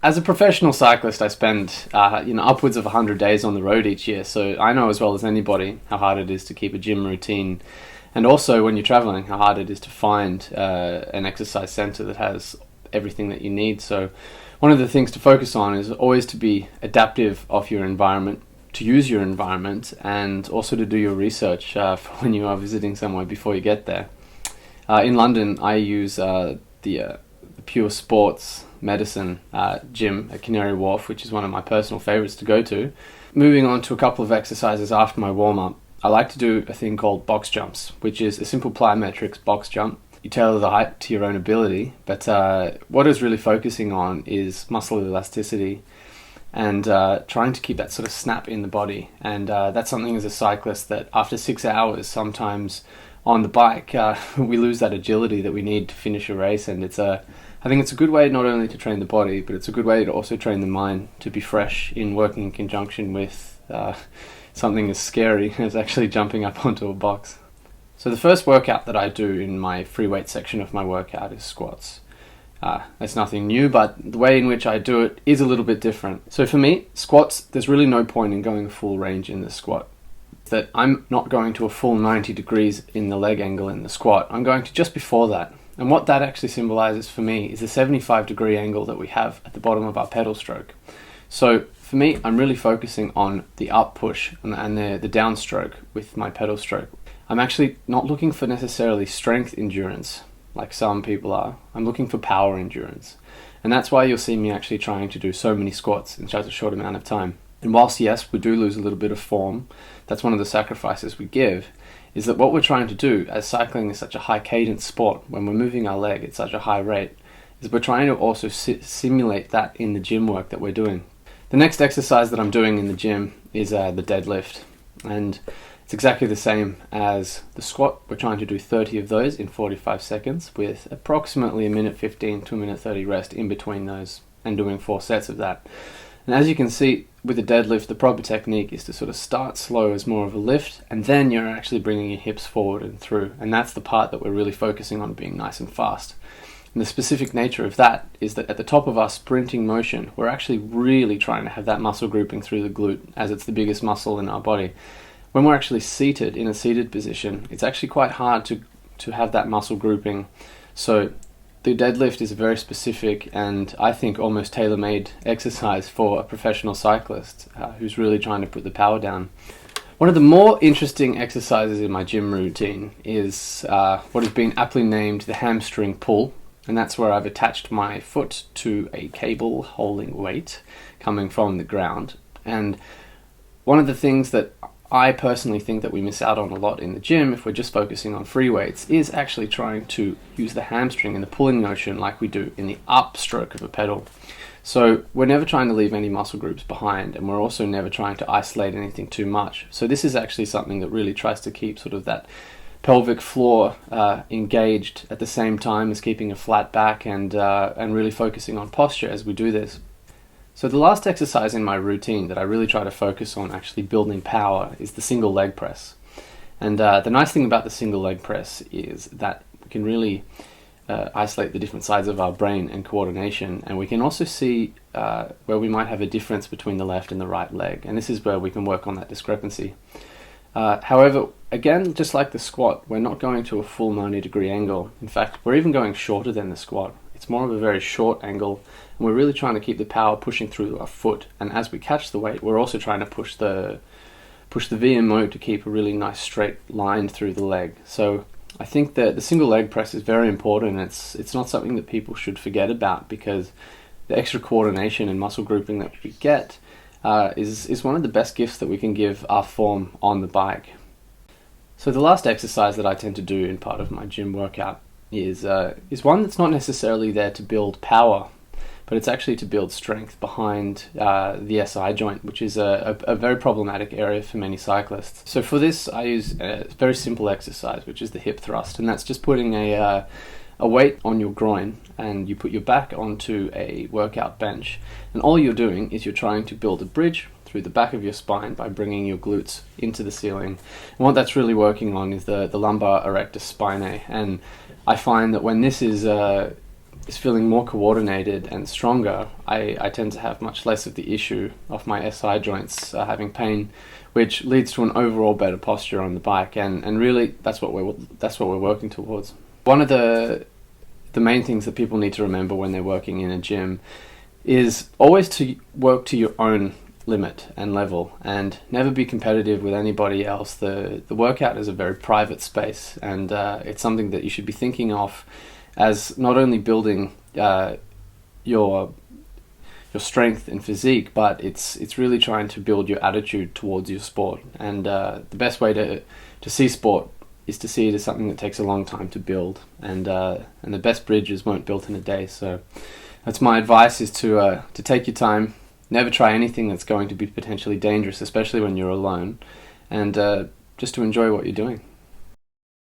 As a professional cyclist, I spend upwards of 100 days on the road each year, so I know as well as anybody how hard it is to keep a gym routine, and also when you're traveling, how hard it is to find an exercise center that has everything that you need. So one of the things to focus on is always to be adaptive of your environment, to use your environment, and also to do your research for when you are visiting somewhere before you get there. In London, I use the Pure Sports Medicine gym at Canary Wharf, which is one of my personal favorites to go to. Moving on to a couple of exercises after my warm-up, I like to do a thing called box jumps, which is a simple plyometrics box jump. You tailor the height to your own ability, but what it's really focusing on is muscle elasticity and trying to keep that sort of snap in the body. And that's something as a cyclist that after 6 hours, sometimes on the bike, we lose that agility that we need to finish a race. And I think it's a good way not only to train the body, but it's a good way to also train the mind to be fresh in working in conjunction with something as scary as actually jumping up onto a box. So the first workout that I do in my free weight section of my workout is squats. That's nothing new, but the way in which I do it is a little bit different. So for me, squats, there's really no point in going full range in the squat. That I'm not going to a full 90 degrees in the leg angle in the squat. I'm going to just before that. And what that actually symbolizes for me is the 75-degree angle that we have at the bottom of our pedal stroke. So for me, I'm really focusing on the up push and the downstroke with my pedal stroke. I'm actually not looking for necessarily strength endurance like some people are. I'm looking for power endurance. And that's why you'll see me actually trying to do so many squats in such a short amount of time. And whilst, yes, we do lose a little bit of form, that's one of the sacrifices we give, is that what we're trying to do, as cycling is such a high cadence sport, when we're moving our leg at such a high rate, is we're trying to also simulate that in the gym work that we're doing. The next exercise that I'm doing in the gym is the deadlift. And it's exactly the same as the squat. We're trying to do 30 of those in 45 seconds with approximately a minute 15 to a minute 30 rest in between those, and doing 4 sets of that. And as you can see, with the deadlift, the proper technique is to sort of start slow as more of a lift, and then you're actually bringing your hips forward and through. And that's the part that we're really focusing on being nice and fast. And the specific nature of that is that at the top of our sprinting motion, we're actually really trying to have that muscle grouping through the glute, as it's the biggest muscle in our body. When we're actually seated, in a seated position, it's actually quite hard to have that muscle grouping. So the deadlift is a very specific and I think almost tailor-made exercise for a professional cyclist who's really trying to put the power down. One of the more interesting exercises in my gym routine is what has been aptly named the hamstring pull, and that's where I've attached my foot to a cable holding weight coming from the ground. And one of the things that I personally think that we miss out on a lot in the gym, if we're just focusing on free weights, is actually trying to use the hamstring in the pulling motion like we do in the upstroke of a pedal. So we're never trying to leave any muscle groups behind, and we're also never trying to isolate anything too much. So this is actually something that really tries to keep sort of that pelvic floor engaged at the same time as keeping a flat back and really focusing on posture as we do this. So the last exercise in my routine that I really try to focus on actually building power is the single leg press. And the nice thing about the single leg press is that we can really isolate the different sides of our brain and coordination, and we can also see where we might have a difference between the left and the right leg, and this is where we can work on that discrepancy. However, again, just like the squat, we're not going to a full 90-degree angle. In fact, we're even going shorter than the squat. It's more of a very short angle, and we're really trying to keep the power pushing through our foot. And as we catch the weight, we're also trying to push the VMO to keep a really nice straight line through the leg. So I think that the single leg press is very important. It's not something that people should forget about, because the extra coordination and muscle grouping that we get is one of the best gifts that we can give our form on the bike. So the last exercise that I tend to do in part of my gym workout is one that's not necessarily there to build power, but it's actually to build strength behind the SI joint, which is a very problematic area for many cyclists. So for this, I use a very simple exercise, which is the hip thrust, and that's just putting a weight on your groin, and you put your back onto a workout bench, and all you're doing is you're trying to build a bridge through the back of your spine by bringing your glutes into the ceiling. And what that's really working on is the lumbar erectus spinae, and I find that when this is is feeling more coordinated and stronger, I tend to have much less of the issue of my SI joints having pain, which leads to an overall better posture on the bike. And really, that's what we're working towards. One of the main things that people need to remember when they're working in a gym is always to work to your own limit and level, and never be competitive with anybody else. The workout is a very private space, and it's something that you should be thinking of as not only building your strength and physique, but it's really trying to build your attitude towards your sport. And the best way to see sport is to see it as something that takes a long time to build, and the best bridges weren't built in a day. So that's my advice, is to take your time, never try anything that's going to be potentially dangerous, especially when you're alone, and just to enjoy what you're doing.